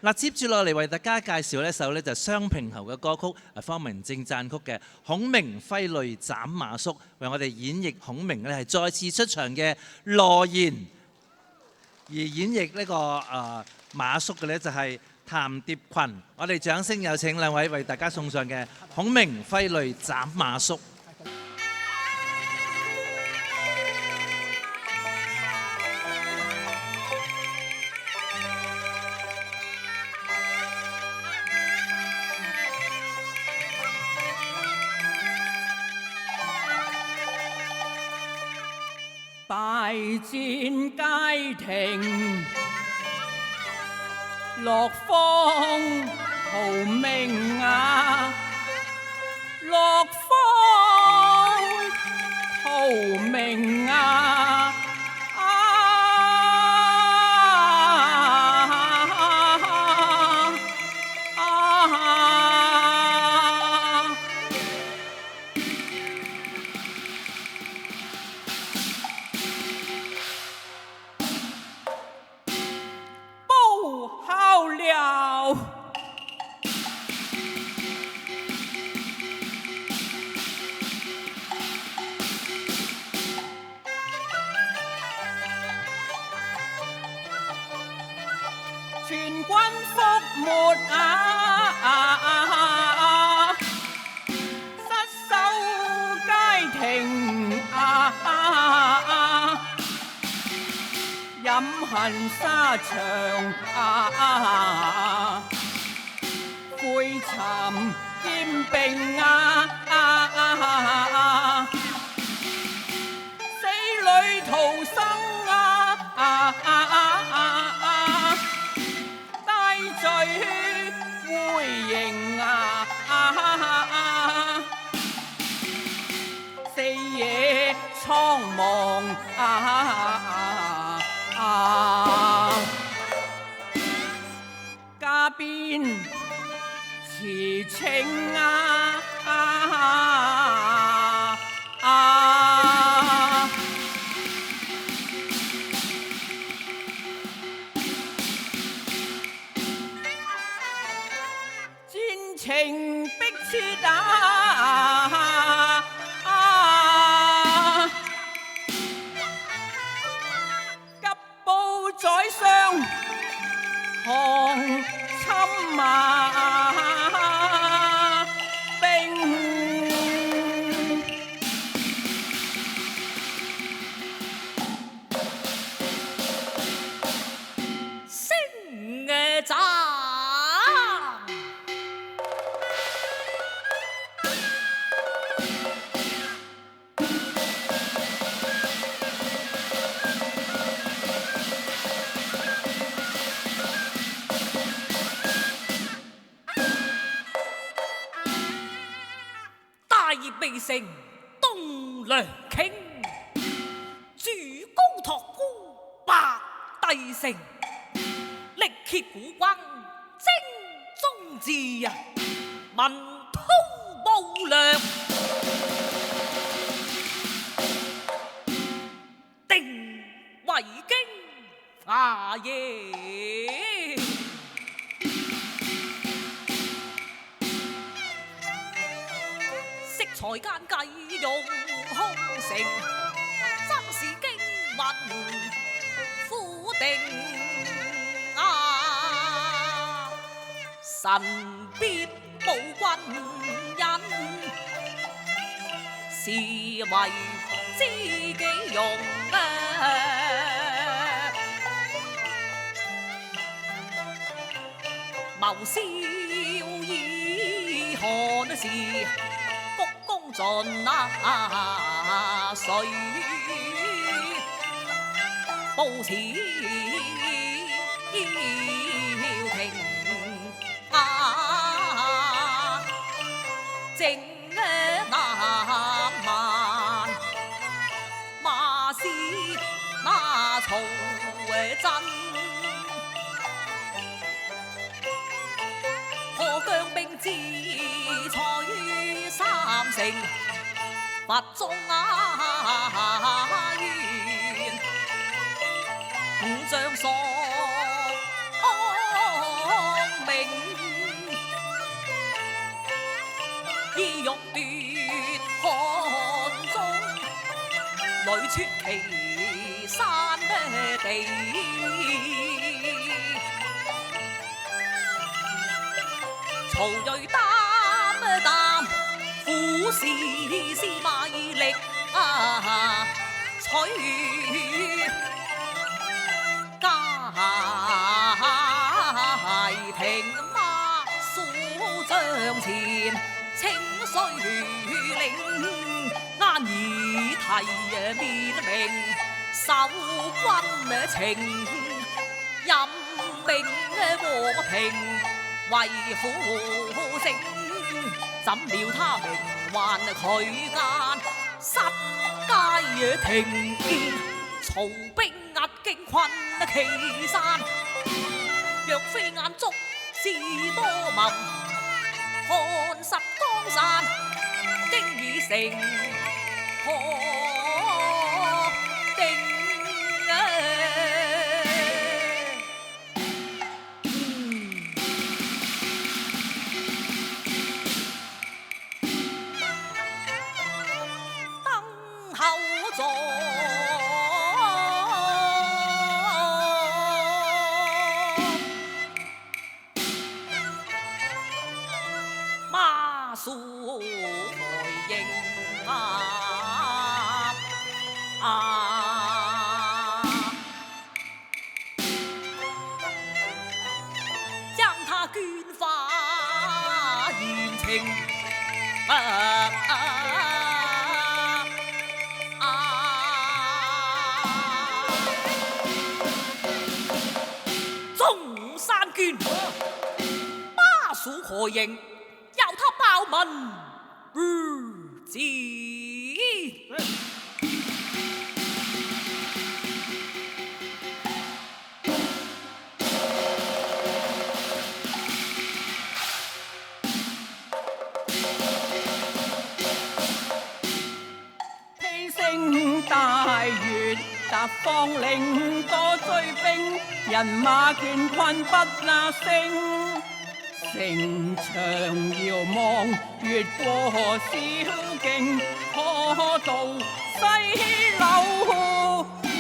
嗱，接住落嚟為大家介紹一首咧就雙平喉嘅歌曲，方明正讚曲嘅《孔明揮淚斬馬謖》，為我哋演繹孔明咧係再次出場嘅羅賢，而演繹呢個馬謖嘅咧就係譚蝶群。我哋掌聲有請兩位為大家送上嘅《孔明揮淚斬馬謖》。大戰街亭，落荒逃命啊！落荒逃命啊！全軍覆沒啊！失守街亭啊！飲恨沙場啊！灰塵兼並啊！死裏逃生啊！罪會刑啊！四野蒼茫啊！家邊馳騁啊！情逼切啊！急報宰相降侵啊！兵星嘅咋？大業未成東涼傾，主公托孤白帝城，力竭古軍精忠志啊，民通暴略，定為京啊耶！才間計用空城，真是驚魂苦定啊！神必報君恩，是為知己用啊！謀少已看是盡啊，誰報朝廷啊？正南蠻馬師那曹真，破疆兵之採三城，佛中啊冤，五將所意欲奪漢中，女穿岐山地。曹睿擔擔，苦事是賣力取街亭馬數帳前，清水嶺啱以提面明，守軍情任命和平。為虎城，怎料他明還佢間失街亭，曹兵壓境困岐山，若非眼足是多謀，看實江山經已成破定。馬謡回應將他捐化言情中山捐馬謡何應，要他報問如子。披星戴月踏芳嶺，多追兵，人馬倦困不那聲。城牆遙望，越過小徑，可到西樓營。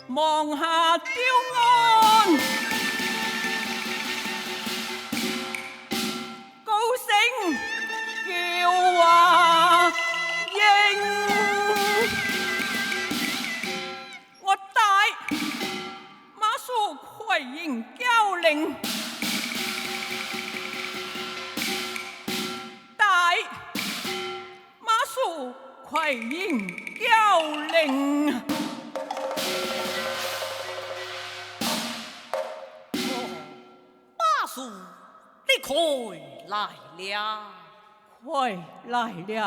望下雕鞍，高聲叫華英。我帶馬謡攜迎交令，帶馬謡攜迎交令。馬謡，你快來了！快來了！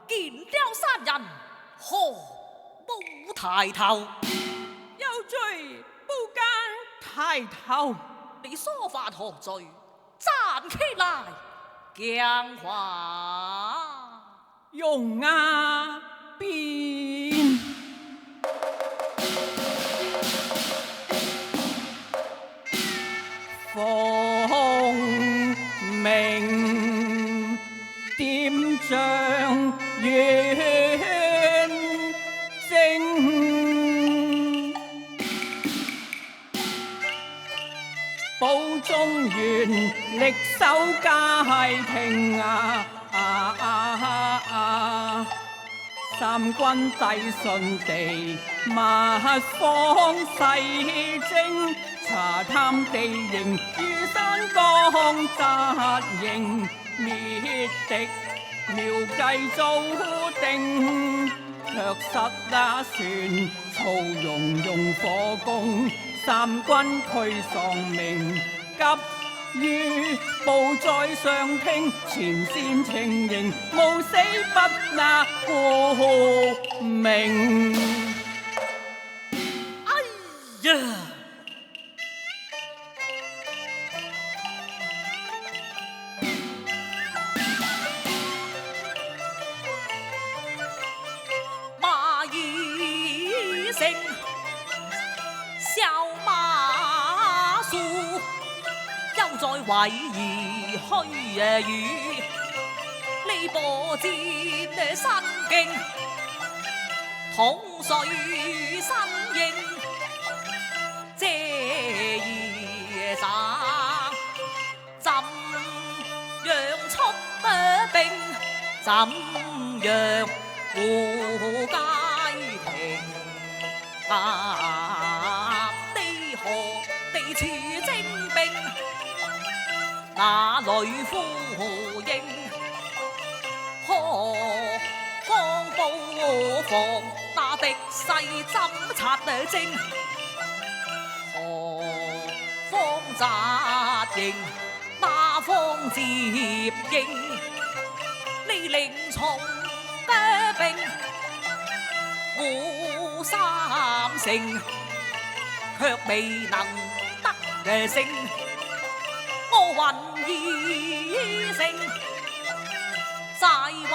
見了山人，何不抬頭？有罪不敢抬頭，你疏發何罪？站起來，講話。用啊變。鳳鳴點將遠征，保中原力守街亭三軍抵順地，密方西征，查探地形，於山崗紮營，滅敵妙計早定，卻失那船，曹蓉用火攻，三軍俱喪命，急於報在上聽，前線情形，無死不那顧命。哎呀！馬醫成，小馬謡。為兒虛語，呢波戰新勁，統帥身應，借兒斬，怎樣出兵？怎樣護街亭？啊！地何地處精兵，哪裏呼應？何方布防？那敵勢怎察精？何方紮營？哪方接應？呢令從兵護三城，卻未能得勝。我雲已勝，寨雲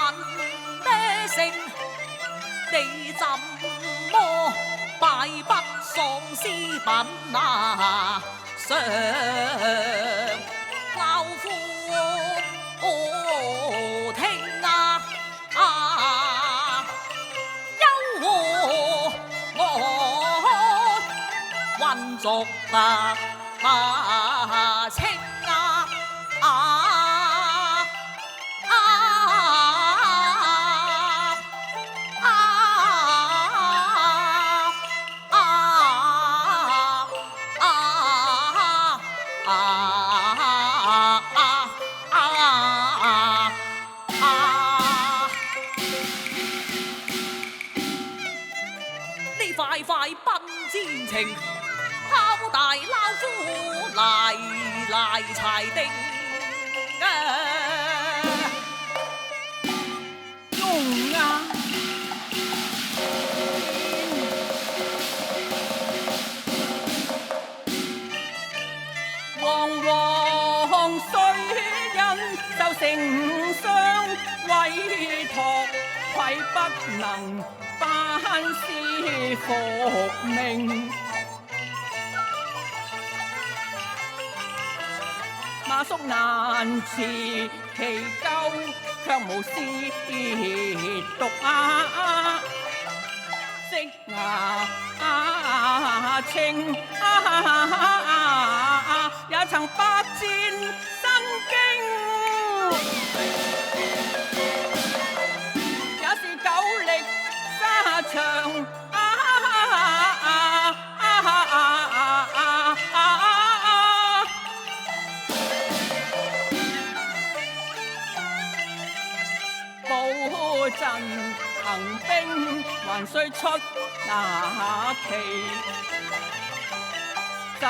的勝，你怎麼敗不喪屍品啊？上老夫聽啊！憂我混族啊清啊！快快奔戰情，拋大老夫嚟柴定啊！用啊！黃水印就丞相委託，愧不能辦事復命。馬謖難辭其咎，卻無事獨啊！惜情也曾百戰身經，也是久歷沙場。陣行兵還須出那旗，制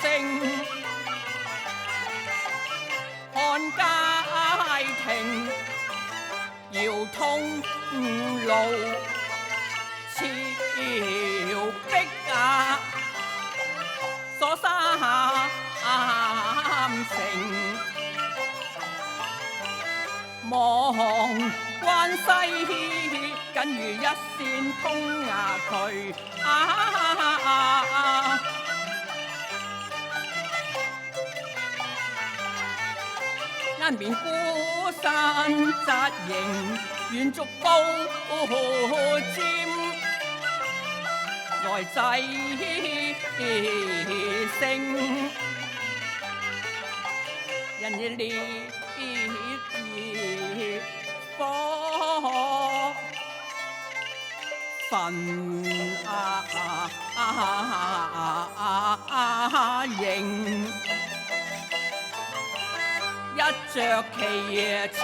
勝看街亭，遙通路，朝碧啊，鎖三城。望關西緊如一線通衙渠雁邊孤山紮營，遠足高尖，來制勝，人熱烈火焚營，一着旗叉，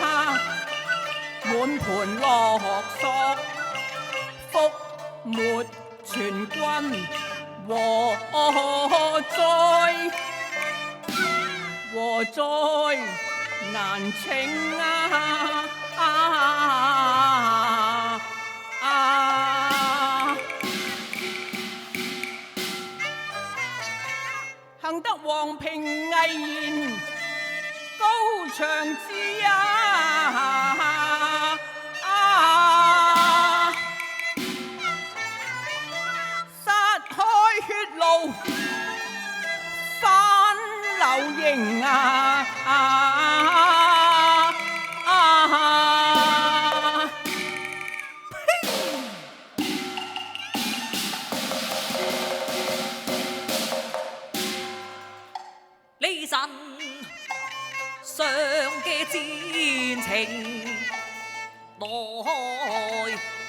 滿盤落索，覆沒全軍禍災難清幸得黃平毅然高牆之殺開血路。應啊！呢陣上嘅戰情來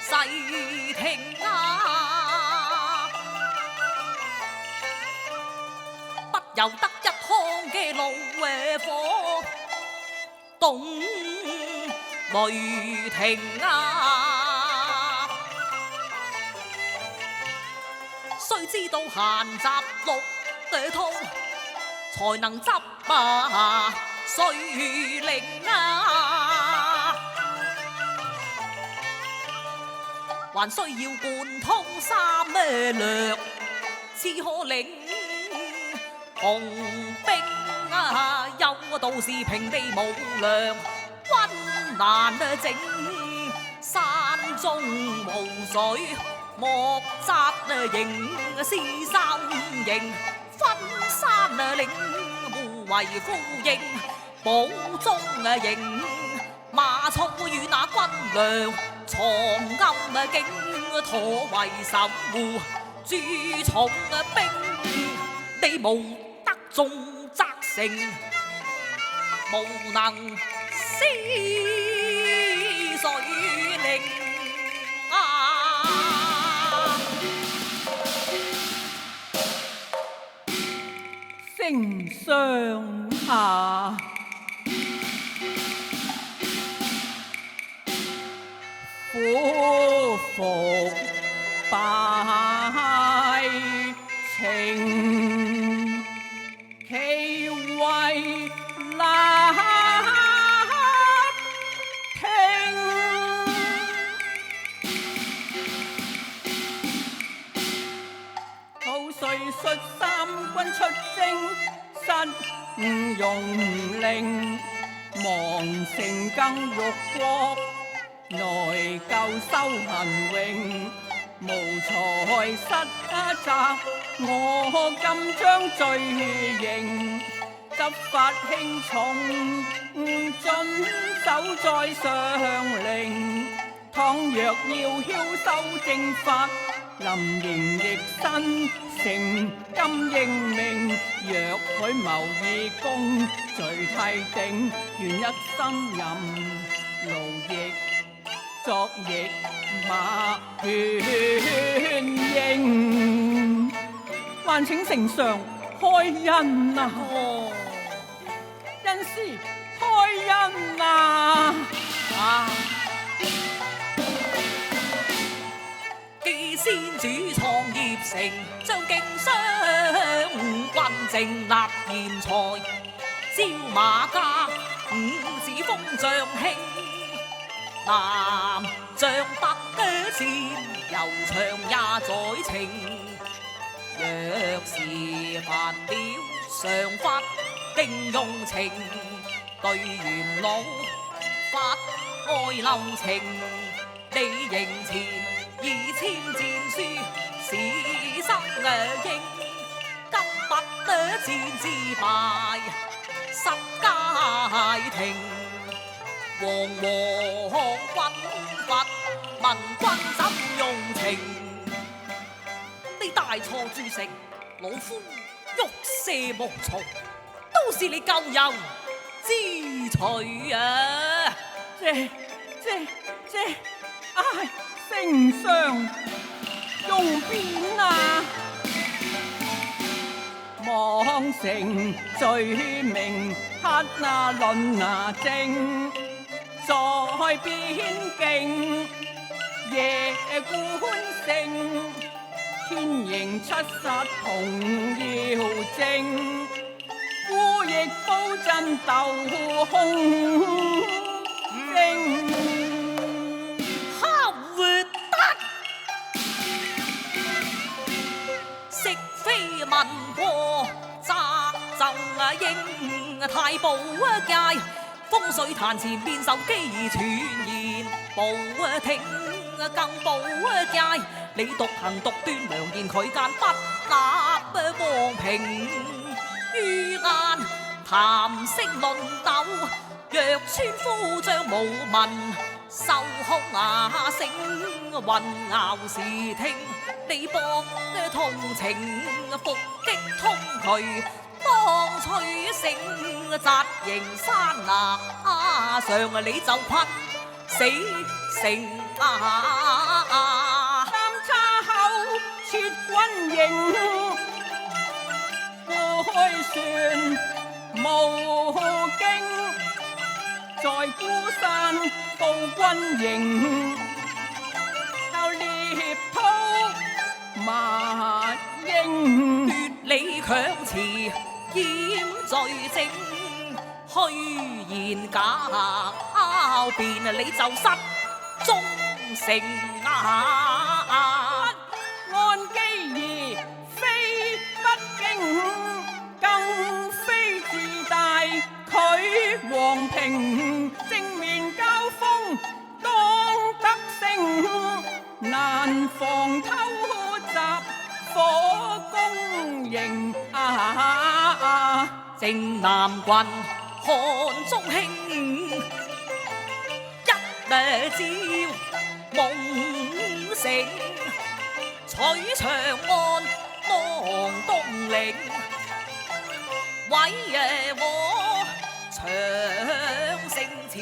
細聽啊，不由得一腔嘅怒火動雷霆啊！須知道閒雜六嘅通，才能執把水靈啊！還需要貫通三略，只可領紅兵啊！有道是平地無糧，軍難整，山中無水，莫扎營，屍三營，分山嶺，互為呼應，保中營，馬操與那軍糧，藏暗境，妥為守護，駐重兵，你無得眾責成，無能施水令啊！丞相下，俯伏拜請，其為立聽。土遂率三軍出征，失用令，亡城更辱國，內疚羞恨榮，無才失責，我今將罪刑，執法輕重，遵守在上令。倘若要梟首正法，臨刑亦身成，今應命，若許謀議公，罪替定，願一心任勞役，作役馬勸應，還請丞相開恩啊！恩師開恩啊！既先主創業成，將競相軍政立賢才，招馬家五子封將興，南將北前，悠長也在情。若是煩了常發定用情，對元老發愛留情，你營前已簽戰書，史生應，今不戰自敗，失街亭。黃黃軍閥，民軍怎用情？你大錯鑄成，老夫欲射無從，都是你舊人之取啊！唉，丞相用鞭啊！妄成罪名，黑那論那正，在邊境夜觀勝，天刑七殺同要正，孤亦煲真鬥空正。問過責就應太保戒，風水壇前面受機傳言，保聽更保戒。你獨行獨斷良言，佢間不立王平於眼，談色論鬥，若村夫將無聞，受控聲混淆視聽，你博同情伏擊通渠，當取勝紮營山上，你就困死城三叉口設軍營，過船無驚，在孤山報軍營，靠獵兔麻鷹，奪你強詞掩罪證，虛言假辯你就失忠誠按機宜非不敬，更非自大拒王平，正面交鋒當得勝，難防偷襲火攻營正南郡漢中興，一朝夢醒，取長安望東陵，委我長城池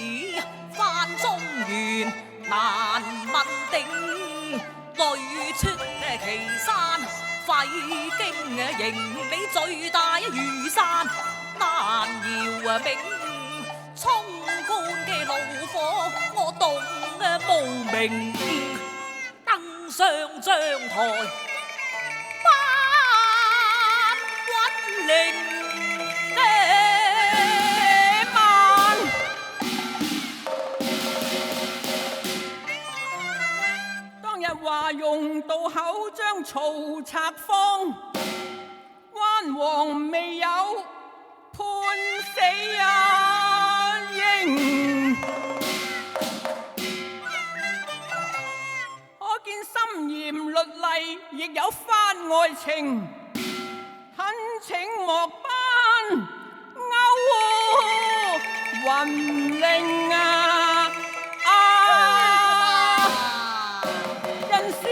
翻中原難問定，累出岐山費經營，你最大嶼山難搖命，衝冠嘅怒火我動無名，登上章台班軍令慢。當日華容道口將曹賊放，關王未有判死英，可見森嚴律例亦有番愛情，懇請莫班勾雲令恩師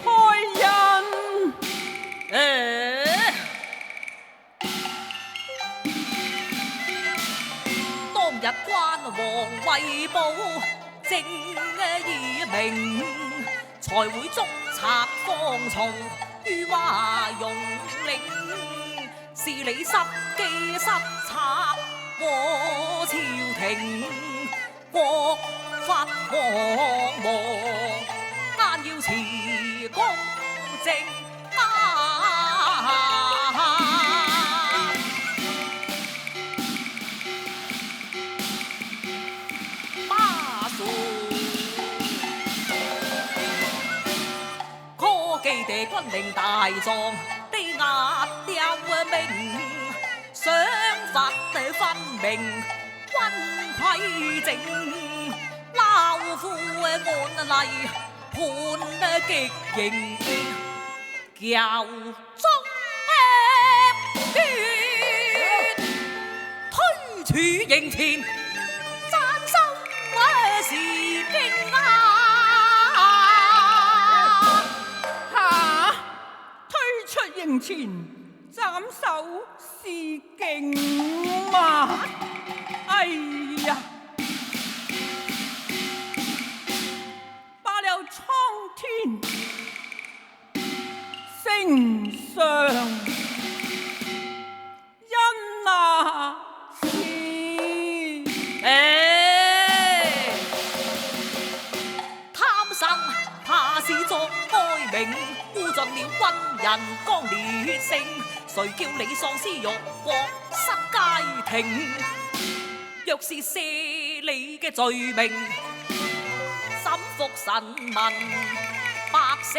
開恩。當日關王為保正義名，才會捉賊放從於華容嶺，是你失機失策和朝廷，國法荒謬，但要持公正基地軍令大狀地壓掉命，賞罰分明均規正，撈夫案例判極刑，教中血推處刑前，讚心是經刑前斬首是勁嘛？哎呀，罷了蒼天聖上恩貪生怕是作哀鳴，污盡了軍人剛烈性，誰叫你喪屍辱國失街庭？若是赦你嘅罪名，審服臣民百姓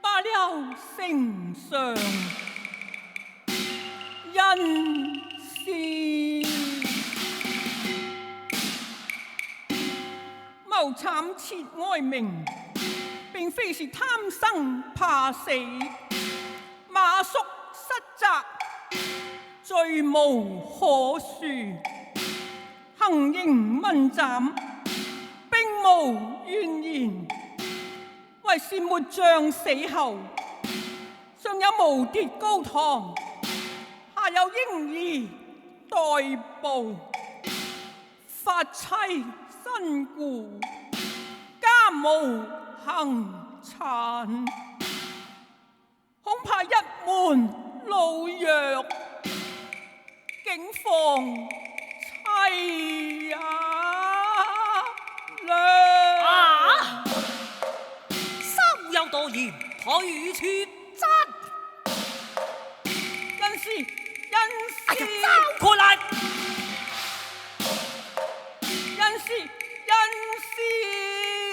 罷了聖上恩師。謀慘切哀鳴，並並非是貪生怕死，馬謖失責，罪無可恕，行刑問斬，並無怨言。為是末將死後，尚有無跌高堂，下有嬰兒待哺，髮妻身故，家無幸產，恐怕一門老弱，境況凄呀涼。啊！稍有多言，退脱真。因是哎呀，招過嚟！因是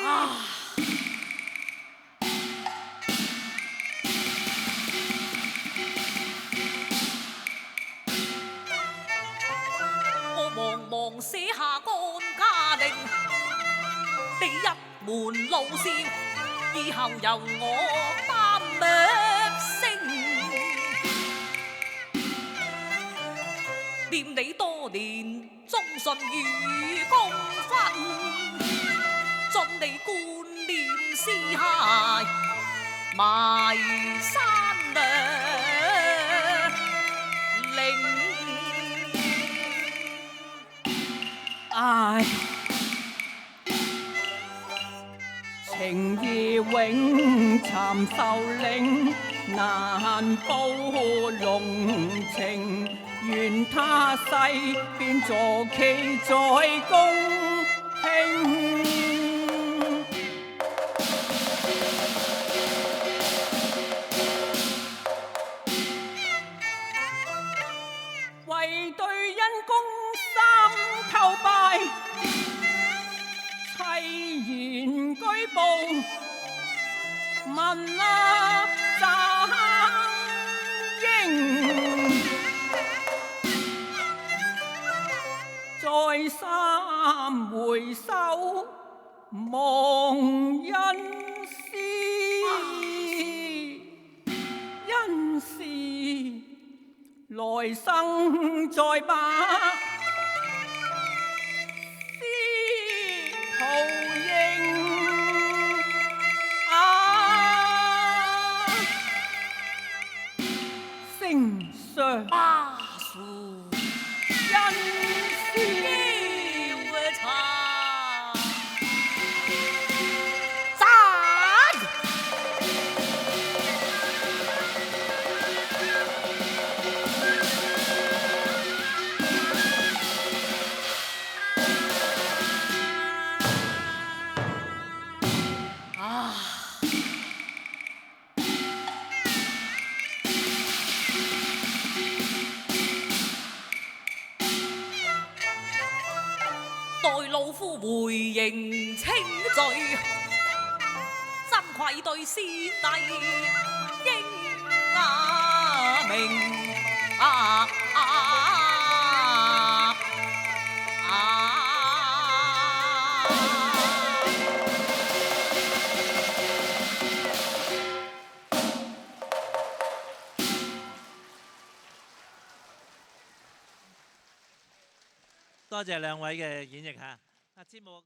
啊！我忙忙寫下干家令，你一門路線，以後由我擔聲。念你多年忠信與公分，盡你觀念私下埋山嶺。唉，情義永尋受領，難報濃情。願他世便坐騎在公卿。為對因公三叩拜，凄言舉報，問怎應？再三回首，望恩師，恩師來生再把師徒應。啊，聖上巴蜀恩師。調查讚。啊！待老夫回營清罪，真愧對師弟應明。啊啊啊！多謝兩位嘅演繹嚇。節目